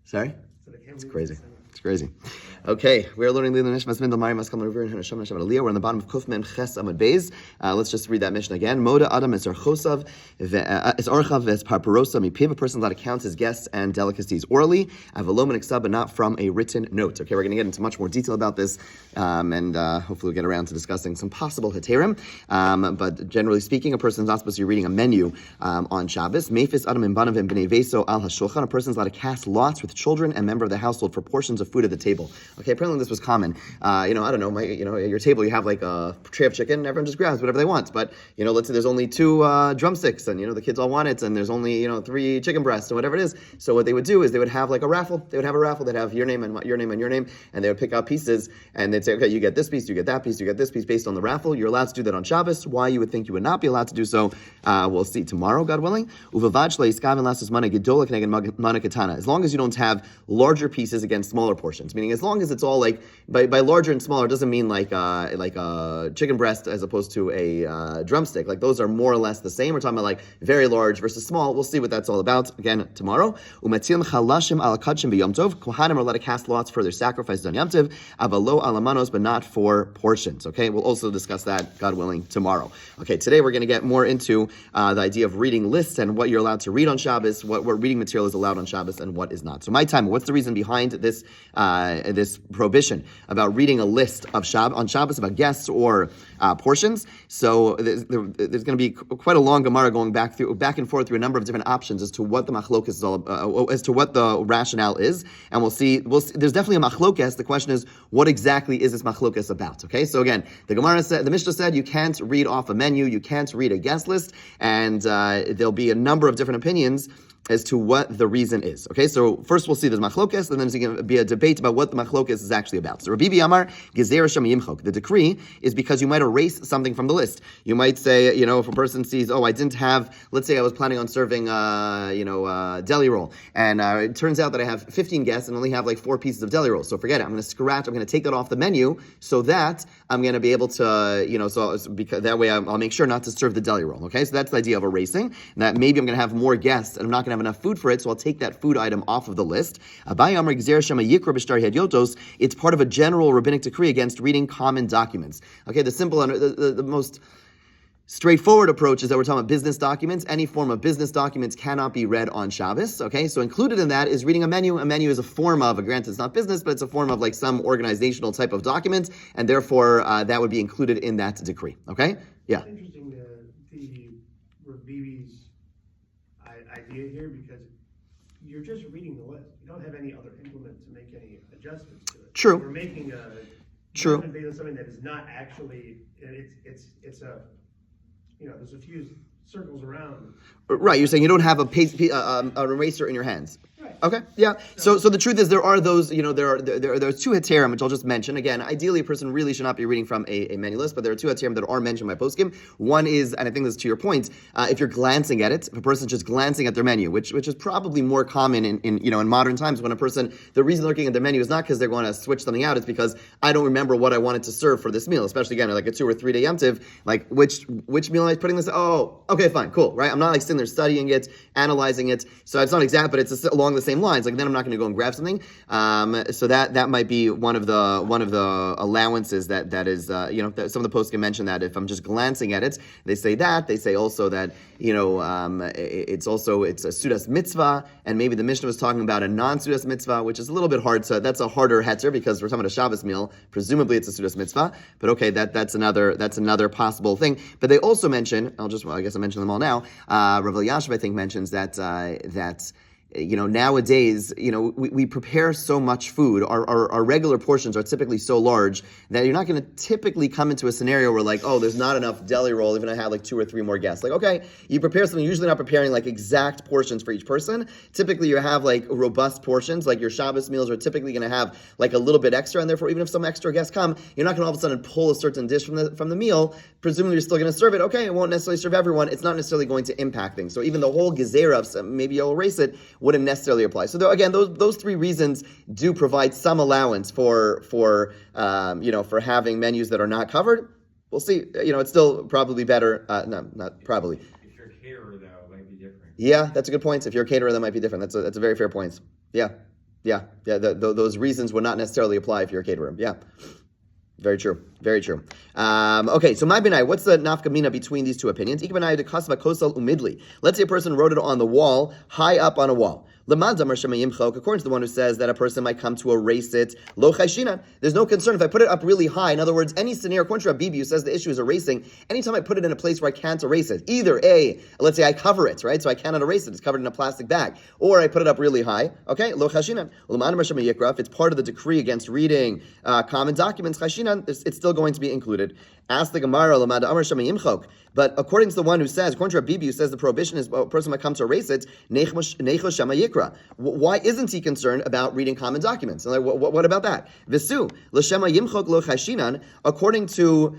Sorry? It's crazy. It's crazy. Okay, we're learning Lila Nishmas Mindel Mari Maskal Revere and Hanasham Nasham Aliyah. We're on the bottom of Kufmen Ches Amud Beis. Let's just read that mission again. Moda Adam is Archosav, is Archav, is Parparosa, Mipiv. A person allowed to count his guests and delicacies orally. Avalom and Exab, but not from a written note. Okay, we're going to get into much more detail about this, and hopefully we'll get around to discussing some possible heterim. But generally speaking, a person is not supposed to be reading a menu on Shabbos. Mephis Adam and Banav and Bnei Veso al Hashulchan. A person is allowed to cast lots with children and member of the household for portions of food at the table. Okay, apparently this was common. I don't know, at your table you have like a tray of chicken, everyone just grabs whatever they want. But, let's say there's only 2 drumsticks and, the kids all want it, and there's only, 3 chicken breasts or whatever it is. So what they would do is they would have like a raffle. They would have a raffle. They'd have your name and your name and your name, and they would pick out pieces, and they'd say, okay, you get this piece, you get that piece, you get this piece based on the raffle. You're allowed to do that on Shabbos. Why you would think you would not be allowed to do so, we'll see tomorrow, God willing. As long as you don't have larger pieces against smaller portions, meaning as long as it's all like, by larger and smaller doesn't mean like a chicken breast as opposed to a drumstick. Like those are more or less the same. We're talking about like very large versus small. We'll see what that's all about again tomorrow. Kohanim are allowed to cast lots for their sacrifices on Yom Tov, avalo alamanos, but not for portions. Okay, we'll also discuss that, God willing, tomorrow. Okay, today we're going to get more into the idea of reading lists and what you're allowed to read on Shabbos, what reading material is allowed on Shabbos and what is not. So my time, what's the reason behind this prohibition about reading a list of on Shabbos about guests or portions? So there's going to be quite a long Gemara going back and forth through a number of different options as to what the machlokes is all as to what the rationale is, and we'll see. There's definitely a machlokes. The question is, what exactly is this machlokes about? Okay, so again, the Mishnah said you can't read off a menu, you can't read a guest list, and there'll be a number of different opinions as to what the reason is. Okay, so first we'll see there's machlokes, and then there's going to be a debate about what the machlokes is actually about. So Rabbi Amar Gezer Shem Yimchok. The decree is because you might erase something from the list. You might say, if a person sees, I didn't have, let's say I was planning on serving, deli roll, and it turns out that I have 15 guests and only have like 4 pieces of deli roll. So forget it. I'm going to take that off the menu so that I'm going to be able to, because that way I'll make sure not to serve the deli roll. Okay, so that's the idea of erasing. And that maybe I'm going to have more guests and I'm not going to have enough food for it, so I'll take that food item off of the list. It's part of a general rabbinic decree against reading common documents. Okay, the most straightforward approach is that we're talking about business documents. Any form of business documents cannot be read on Shabbos. Okay, so included in that is reading a menu. A menu is a form of, granted it's not business, but it's a form of like some organizational type of document, and therefore that would be included in that decree. Okay, yeah. It's interesting the Rabbi's idea here, because you're just reading the list. You don't have any other implement to make any adjustments to it. True. We're making True. Based on something that is not actually. It's a. There's a few circles around. Right. You're saying you don't have an eraser in your hands. Right. Okay. Yeah. So the truth is there are those. There's 2 heterim which I'll just mention again. Ideally, a person really should not be reading from a menu list, but there are 2 heterim that are mentioned by poskim. One is, and I think this is to your point, if you're glancing at it, if a person's just glancing at their menu, which is probably more common in modern times, when a person, the reason they're looking at their menu is not because they're going to switch something out, it's because I don't remember what I wanted to serve for this meal, especially again like a 2 or 3 day Yom Tov, like which meal am I putting this? Oh, okay, fine, cool, right? I'm not like sitting there studying it, analyzing it, so it's not exact, but it's along the same lines. Like then I'm not going to go and grab something. So that might be one of the allowances that is that some of the poskim mention that if I'm just glancing at it, they say that. They say also that it's a sudas mitzvah, and maybe the Mishnah was talking about a non-sudas mitzvah, which is a little bit hard. So that's a harder heter because we're talking about a Shabbos meal. Presumably it's a sudas mitzvah, but okay, that's another possible thing. But they also mention, I guess I mentioned them all now. Rav Elyashiv I think mentions that nowadays, we prepare so much food. Our regular portions are typically so large that you're not going to typically come into a scenario where like, there's not enough deli roll, even if I have like 2 or 3 more guests. Like, okay, you prepare something, usually not preparing like exact portions for each person. Typically you have like robust portions, like your Shabbos meals are typically going to have like a little bit extra, and therefore even if some extra guests come, you're not going to all of a sudden pull a certain dish from the meal. Presumably you're still going to serve it. Okay, it won't necessarily serve everyone. It's not necessarily going to impact things. So even the whole gezerah of maybe you'll erase it wouldn't necessarily apply. So again, those 3 reasons do provide some allowance for having menus that are not covered. We'll see. It's still probably better. No, not probably. If you're a caterer, though, it might be different. Yeah, that's a good point. If you're a caterer, that might be different. That's a very fair point. Yeah. Yeah, those reasons would not necessarily apply if you're a caterer. Yeah. Very true. Very true. Okay, so my benai, what's the nafkamina between these two opinions? Let's say a person wrote it on the wall, high up on a wall. According to the one who says that a person might come to erase it, lo chayshinan. There's no concern if I put it up really high. In other words, any scenario, according to Rabbi Bibi, who says the issue is erasing, anytime I put it in a place where I can't erase it, either A, let's say I cover it, right? So I cannot erase it, it's covered in a plastic bag, or I put it up really high, okay, lo chayshinan. If it's part of the decree against reading common documents, chayshinan, it's still going to be included. Ask the Gemara, Lamada Amar Shema Yimchok. But according to the one who says, according to Rabbi Bibi, who says the prohibition is a person might come to erase it, Neicho Shema Yikra. Why isn't he concerned about reading common documents? And like, what about that? Visu L'Shema Yimchok Lo Chashinan. According to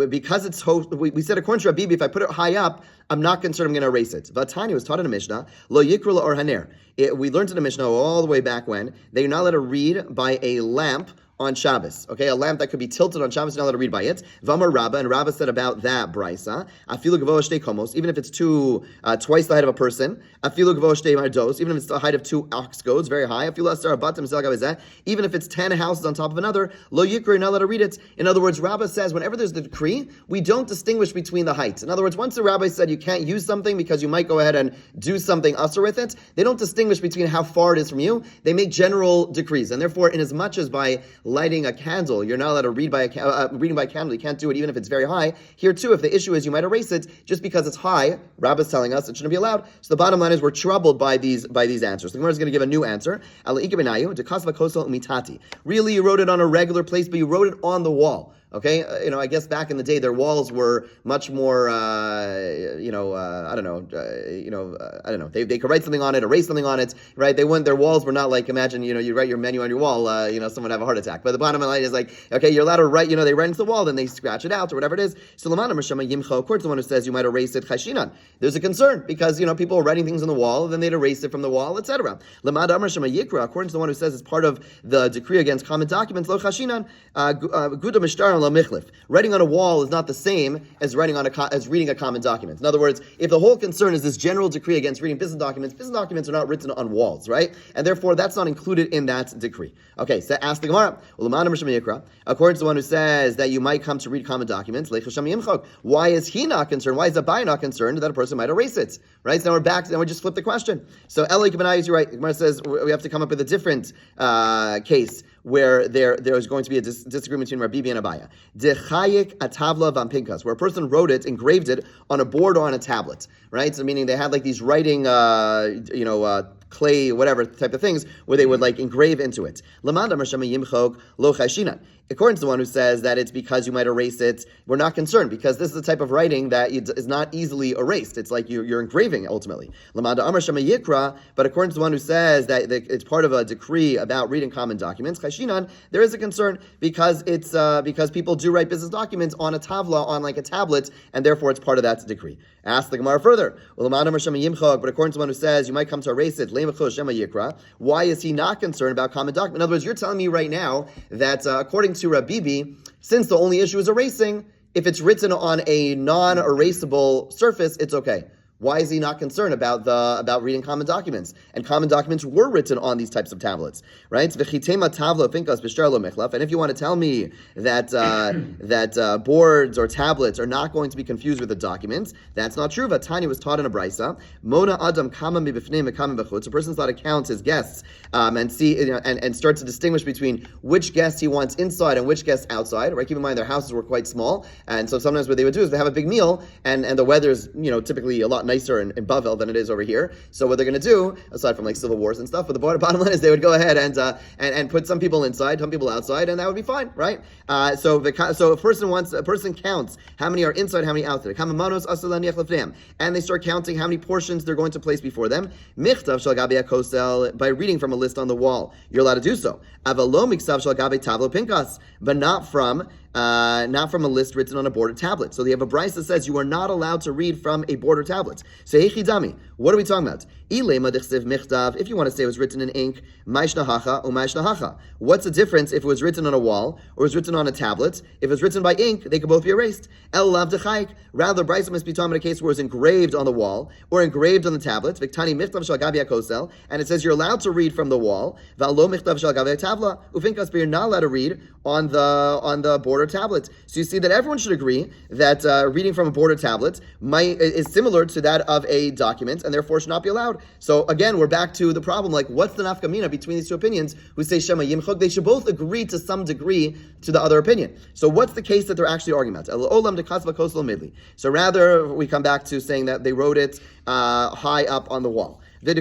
because it's we said according to Rabbi Bibi, if I put it high up, I'm not concerned I'm going to erase it. Vatani was taught in a Mishnah, Lo Yikra Lo Or Haner. We learned in the Mishnah all the way back when that you're not allowed to read by a lamp on Shabbos, okay, a lamp that could be tilted on Shabbos, you're not allowed to read by it. Vamar Rabba, and Rabba said about that brisa, afilu gavoa shtei komos, even if it's twice the height of a person, afilu gavoa shtei mardos, even if it's the height of 2 ox goads, very high, afilu asar batim zelgavizeh, even if it's 10 houses on top of another, lo yikra, you're not allowed to read it. In other words, Rabba says whenever there's the decree, we don't distinguish between the heights. In other words, once the rabbi said you can't use something because you might go ahead and do something usher with it, they don't distinguish between how far it is from you. They make general decrees, and therefore, in as much as by lighting a candle, you're not allowed to read by reading by a candle. You can't do it even if it's very high. Here too, if the issue is you might erase it just because it's high, Rabba's telling us it shouldn't be allowed. So the bottom line is we're troubled by these answers. The Gemara is going to give a new answer. Really, you wrote it on a regular place, but you wrote it on the wall. Okay, I guess back in the day their walls were much more, I don't know. They could write something on it, erase something on it, right? Their walls were not like, imagine, you write your menu on your wall, someone would have a heart attack. But the bottom line is like, okay, you're allowed to write, they write into the wall, then they scratch it out or whatever it is. So Lamana Mashama Yimcha, of course, the one who says you might erase it, Chashinan. There's a concern because, people are writing things on the wall, then they'd erase it from the wall, etc. Lamada Amar Shama Yikra, according to the one who says it's part of the decree against common documents, Lo Chashinan, Guda Mishtar. Writing on a wall is not the same as reading a common document. In other words, if the whole concern is this general decree against reading business documents are not written on walls, right? And therefore, that's not included in that decree. Okay, so ask the Gemara. According to the one who says that you might come to read common documents, why is he not concerned? Why is the buyer not concerned that a person might erase it? Right? So now we're back. Now we just flip the question. So Eli Kibanai, you're right. The Gemara says we have to come up with a different case where there is going to be a disagreement between Rabbi Bibi and Abaya. Dechayik atavla vampinkas, where a person wrote it, engraved it on a board or on a tablet, right? So meaning they had like these writing, clay, whatever type of things, where they would like engrave into it. Lamanda Mashama Yimchok Lo Chashinan. According to the one who says that it's because you might erase it, we're not concerned because this is the type of writing that is not easily erased. It's like you're engraving ultimately. Lamanda Amar Shama Yikra, but according to the one who says that it's part of a decree about reading common documents, Chashinan, there is a concern because it's because people do write business documents on a tavla, on like a tablet, and therefore it's part of that decree. Ask the Gemara further. But according to the one who says you might come to erase it, why is he not concerned about common documents? In other words, you're telling me right now that according to Rabbi Bibi, since the only issue is erasing, if it's written on a non-erasable surface, it's okay. Why is he not concerned about reading common documents? And common documents were written on these types of tablets, right? And if you want to tell me that boards or tablets are not going to be confused with the documents, that's not true. Vatanya was taught in a brisa. Mona adam kama mibifnei mekama b'chutz. A person's allowed to count his guests and see and start to distinguish between which guests he wants inside and which guests outside. Right? Keep in mind their houses were quite small, and so sometimes what they would do is they have a big meal, and the weather's typically a lot nicer in Bavel than it is over here. So what they're going to do, aside from like civil wars and stuff, but the bottom line is they would go ahead and put some people inside, some people outside, and that would be fine, right? So a person counts how many are inside, how many outside. And they start counting how many portions they're going to place before them. By reading from a list on the wall, you're allowed to do so. But not from a list written on a board or tablet. So they have a brisa that says you are not allowed to read from a board or tablet. So Hechidami, what are we talking about? Ilema dechsiv michtav. If you want to say it was written in ink, maishnahacha umaishnahacha. What's the difference if it was written on a wall or it was written on a tablet? If it's written by ink, they could both be erased. El lav dechayik. Rather, Brisa must be talking about a case where it's engraved on the wall or engraved on the tablet. Viktani michtav shal gavi kosel, and it says you're allowed to read from the wall. Va'lo michtav shal gavi tavla. Ufinkas, but you're not allowed to read on the border tablet. So you see that everyone should agree that reading from a border tablet is similar to that of a document, and therefore should not be allowed. So again, we're back to the problem, like what's the nafkamina between these two opinions who say Shema Yimchok? They should both agree to some degree to the other opinion. So what's the case that they're actually arguing about? So rather, we come back to saying that they wrote it high up on the wall. And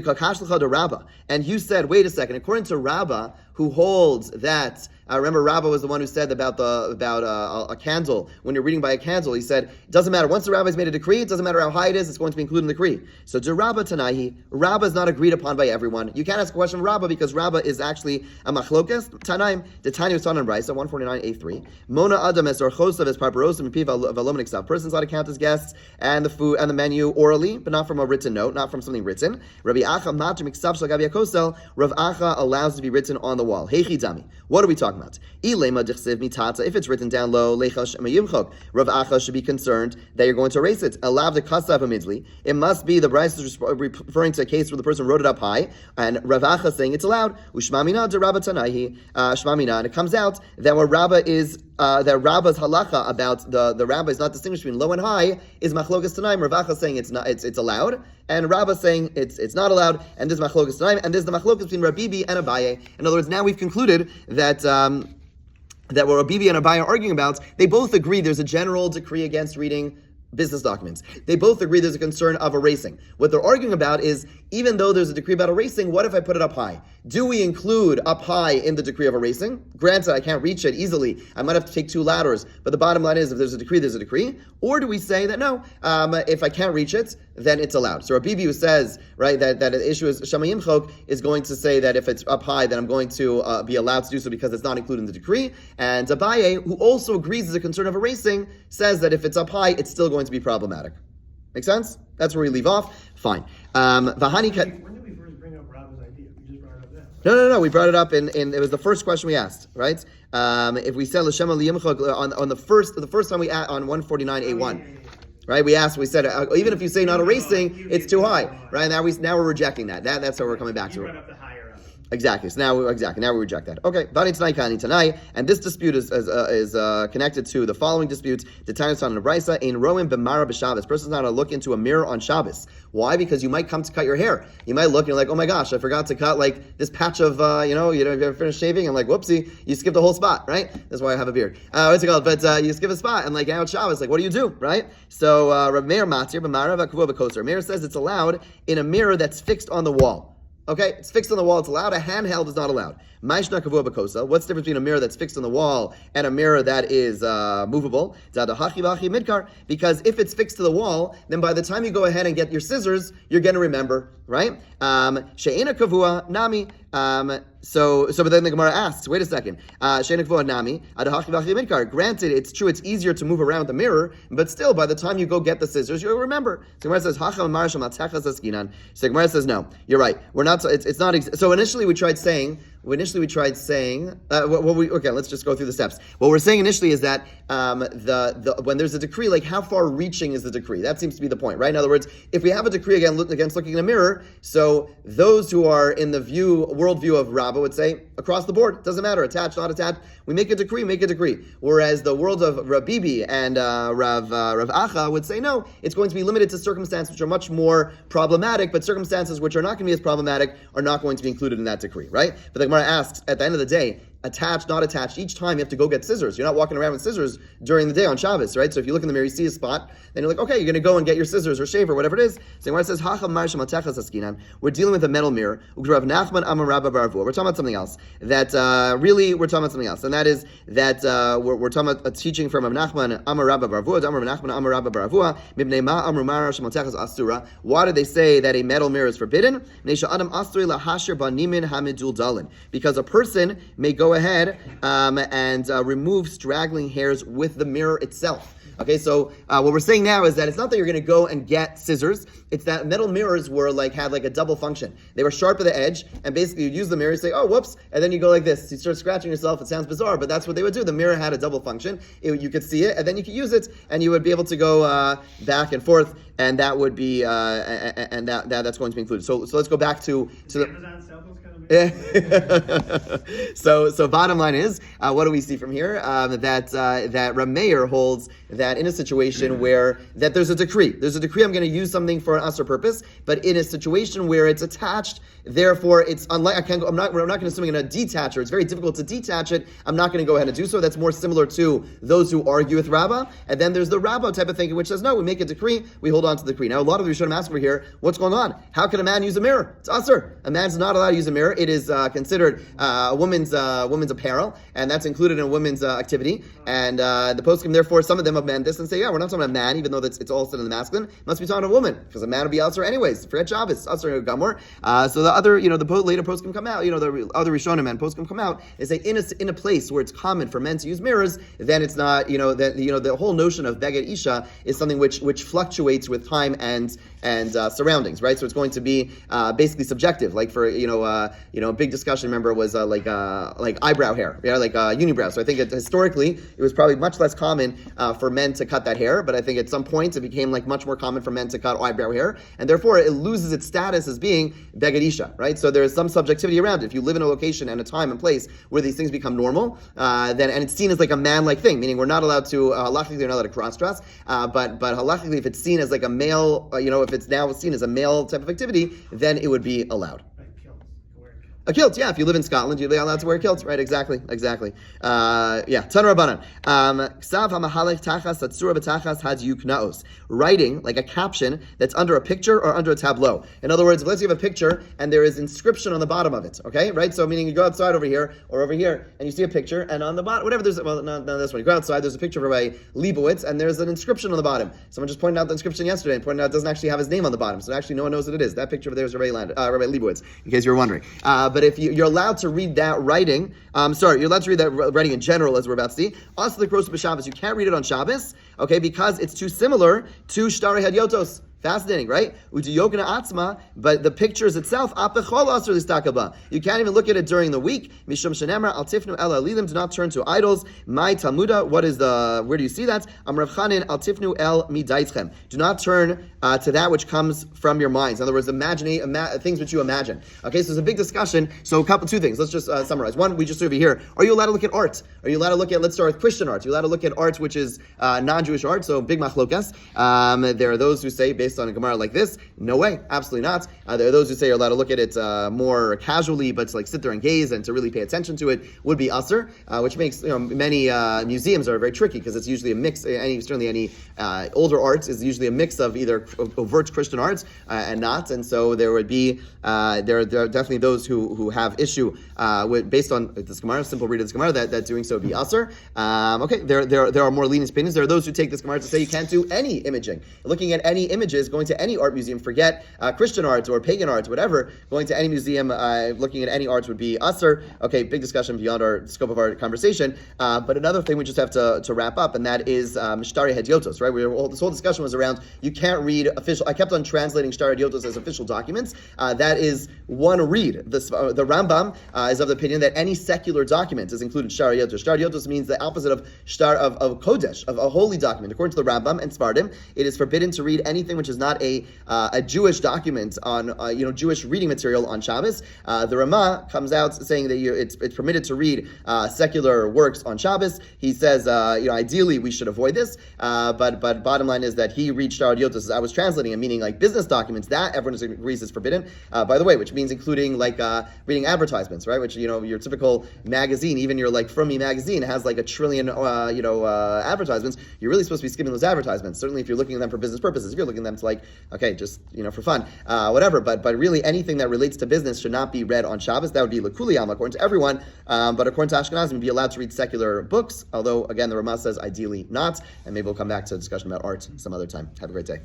you said, wait a second, according to Rabbah, who holds that, remember Rabbah was the one who said about a candle, when you're reading by a candle, he said, it doesn't matter, once the rabbi's made a decree, it doesn't matter how high it is, it's going to be included in the decree. So to Rabbah Tanaihi, Rabbah is not agreed upon by everyone. You can't ask a question of Rabbah because Rabbah is actually a machlokas. Tanaim, the Tanya was on in Brisa, 149a3. Mona Adam es orchosav es parparosim and piva valomenik stuff. Persons ought to count as guests and the food and the menu orally, but not from a written note, not from something written. Rabbi Acha matrim iksav shal gavi kosel. Rav Acha allows it to be written on the wall. Heichi dami. What are we talking about? Ilema dichsiv mitata. If it's written down low, lechash mayimchok. Rav Acha should be concerned that you're going to erase it. Alav the kasav amidli. It must be the Bryce is referring to a case where the person wrote it up high, and Rav Acha saying it's allowed. Ushmamina de Rabba Tanaihi. Shmamina, and it comes out that what Rabbah is that Rabbah's halacha about the rabbi is not distinguished between low and high is machlokas tanaim. Rav Acha saying it's allowed, and Rabbah saying it's not allowed, and this is machlokas tanaim, and this is the machlokas between Rabibi and Abaye. In other words, now we've concluded that that what Rabibi and Abaye are arguing about, they both agree there's a general decree against reading business documents. They both agree there's a concern of erasing. What they're arguing about is, even though there's a decree about erasing, what if I put it up high? Do we include up high in the decree of erasing? Granted, I can't reach it easily. I might have to take two ladders, but the bottom line is, if there's a decree, there's a decree. Or do we say that no, if I can't reach it, then it's allowed? So Rabibi, who says, right, that the issue is Shema Yimchok, is going to say that if it's up high, then I'm going to be allowed to do so because it's not included in the decree. And Abaye, who also agrees there's a concern of erasing, says that if it's up high, it's still going to be problematic. Make sense? That's where we leave off. Fine. When did we first bring up Rabbah's idea? We just brought it up now. No. We brought it up in it was the first question we asked, right? If we said L'Shema Liyimchok on the first time we on 149a1. Right, we said, even if you say not erasing, it's too high. Right, now we're rejecting that. That's what we're coming back to. You brought up the higher of it. Exactly. So now we reject that. Okay. Bani Tanai Kani Tanai, and this dispute is connected to the following disputes. The Tanya and the Brisa in Roim B'Mara B'Shabbos. Person's not to look into a mirror on Shabbos. Why? Because you might come to cut your hair. You might look and you're like, oh my gosh, I forgot to cut like this patch of you ever finished shaving and like whoopsie, you skipped a whole spot, right? That's why I have a beard. What's it called? But you skip a spot and like now it's Shabbos. Like what do you do, right? So Rav Meir Matir B'Mara V'Kavua B'Koser. Meir says it's allowed in a mirror that's fixed on the wall. Okay, it's fixed on the wall, it's allowed. A handheld is not allowed. What's the difference between a mirror that's fixed on the wall and a mirror that is movable? Because if it's fixed to the wall, then by the time you go ahead and get your scissors, you're going to remember, right? She'ena kavua nami. But then the Gemara asks, wait a second. Granted, it's true, it's easier to move around the mirror, but still, by the time you go get the scissors, you'll remember. So Gemara says, so Gemara says, no, you're right. We're not. It's not. So initially, we tried saying. Let's just go through the steps. What we're saying initially is that when there's a decree, like how far reaching is the decree? That seems to be the point, right? In other words, if we have a decree against looking in a mirror, so those who are in the worldview of Rabbah would say across the board, doesn't matter, attached, not attached. We make a decree. Whereas the world of Rabibi and Rav Acha would say no, it's going to be limited to circumstances which are much more problematic, but circumstances which are not going to be as problematic are not going to be included in that decree, right? But the Gemara asks, at the end of the day, attached, not attached, each time you have to go get scissors. You're not walking around with scissors during the day on Shabbos, right? So if you look in the mirror, you see a spot, then you're like, okay, you're going to go and get your scissors or shave or whatever it is. So when it says, we're dealing with a metal mirror. We're talking about something else. We're talking about something else. And that is that we're talking about a teaching from Rav Nachman, Amar Rabba Baravua, Amar Nachman, Amar Rabba Baravua, Mibnei Ma Amru Mara Shemaltechas Asura. Why did they say that a metal mirror is forbidden? Because a person may go ahead and remove straggling hairs with the mirror itself. Okay, so what we're saying now is that it's not that you're going to go and get scissors. It's that metal mirrors had a double function. They were sharp at the edge, and basically you'd use the mirror, you say, oh, whoops, and then you go like this. You start scratching yourself. It sounds bizarre, but that's what they would do. The mirror had a double function. You could see it, and then you could use it, and you would be able to go back and forth, and that would be, that's going to be included. So let's go back to the Amazon sell those kind of mirrors? so bottom line is, what do we see from here? That Rav Meir holds that in a situation where that there's a decree. I'm going to use something for an asur purpose, but in a situation where it's attached, therefore it's unlike we're not going to assume I'm going to detach, or it's very difficult to detach it. I'm not going to go ahead and do so. That's more similar to those who argue with Rabbah. And then there's the Rabbah type of thinking, which says no, we make a decree, we hold on to the decree. Now a lot of the Rishonim ask over here, what's going on? How can a man use a mirror? It's asur. A man's not allowed to use a mirror. It is considered a woman's apparel, and that's included in a woman's activity. And the poskim, therefore, some of them amend this and say, yeah, we're not talking about a man, even though it's all said in the masculine. It must be talking about a woman, because a man would be asur anyways. Forget Shabbos, asur gamor. So the other, later poskim come out, the other Rishonim and poskim come out and say, in a place where it's common for men to use mirrors, then it's not, the whole notion of beged isha is something which fluctuates with time and surroundings, right? So it's going to be basically subjective. Like for a big discussion, remember, was like eyebrow hair, like unibrow. So I think historically it was probably much less common for men to cut that hair, but I think at some point it became much more common for men to cut eyebrow hair, and therefore it loses its status as being beged isha, right? So there is some subjectivity around it. If you live in a location and a time and place where these things become normal, then and it's seen as like a man-like thing, meaning we're not allowed to halachically they're not allowed to cross-dress, but halachically if it's seen as like a male, if it's now seen as a male type of activity, then it would be allowed. A kilt, yeah. If you live in Scotland, you're allowed to wear kilts, right? Exactly. Tan Rabbanan. Ksav hamahalech tachas satsura b'tachas had yuknaos. Writing, like a caption, that's under a picture or under a tableau. In other words, let's say you have a picture and there is inscription on the bottom of it, okay? Right? So meaning you go outside over here or over here and you see a picture, and on the bottom, whatever there's, not this one. You go outside, there's a picture of Rabbi Leibowitz and there's an inscription on the bottom. Someone just pointed out the inscription yesterday and pointed out it doesn't actually have his name on the bottom. So actually no one knows what it is. That picture over there is Rabbi Leibowitz, in case you were wondering. But if you're allowed to read that writing, you're allowed to read that writing in general, as we're about to see. Also, the Kroos b'Shabbos, you can't read it on Shabbos, okay, because it's too similar to Shtari Hadyotos. Fascinating, right? Udiyokana atzma, but the pictures itself, apechol asur listakaba. You can't even look at it during the week. Mishum shenemra al tifnu el alilim. Do not turn to idols. My Talmuda. Where do you see that? Amrav Chanin al tifnu el midaitzchem. Do not turn to that which comes from your minds. In other words, things which you imagine. Okay, so there's a big discussion. So two things. Let's just summarize. One, we just over here. Are you allowed to look at art? Are you allowed to look at? Let's start with Christian art. Are you allowed to look at art which is non-Jewish art? So big machlokas. There are those who say based on a Gemara like this, no way, absolutely not. There are those who say you're allowed to look at it more casually, but to sit there and gaze and to really pay attention to it would be asur, which makes many museums are very tricky because it's usually a mix. Any older art is usually a mix of either overt Christian arts and not, and so there would be there are definitely those who have issue with based on this Gemara, simple read of this Gemara, that doing so would be asur. Okay, there are more lenient opinions. There are those who take this Gemara to say you can't do any imaging. Looking at any images, going to any art museum, forget Christian art or pagan art, whatever, going to any museum, looking at any arts would be asur. Okay, big discussion beyond our scope of our conversation. But another thing we just have to wrap up, and that is Shtari Hadyotos, right? This whole discussion was around you can't read official. I kept on translating Shtari Hadyotos as official documents. That is one read. The Rambam is of the opinion that any secular document is included Shtari Hadyotos. Shtari Hadyotos means the opposite of shtar of kodesh, of a holy document. According to the Rambam and Sfardim, it is forbidden to read anything which is not a Jewish document on Jewish reading material on Shabbos. The Rama comes out saying that it's permitted to read secular works on Shabbos. He says ideally we should avoid this, but bottom line is that he read Shtari Hadyotos. I was translating it, meaning like business documents that everyone agrees is forbidden. By the way, which means including reading advertisements, right? Which your typical magazine, even your From Me magazine, has like a trillion advertisements. You're really supposed to be skipping those advertisements. Certainly, if you're looking at them for business purposes, if you're looking at them to just for fun, whatever. But really, anything that relates to business should not be read on Shabbos. That would be l'kuli alma according to everyone. But according to Ashkenazim, you'd be allowed to read secular books. Although again, the Ramah says ideally not. And maybe we'll come back to a discussion about art some other time. Have a great day.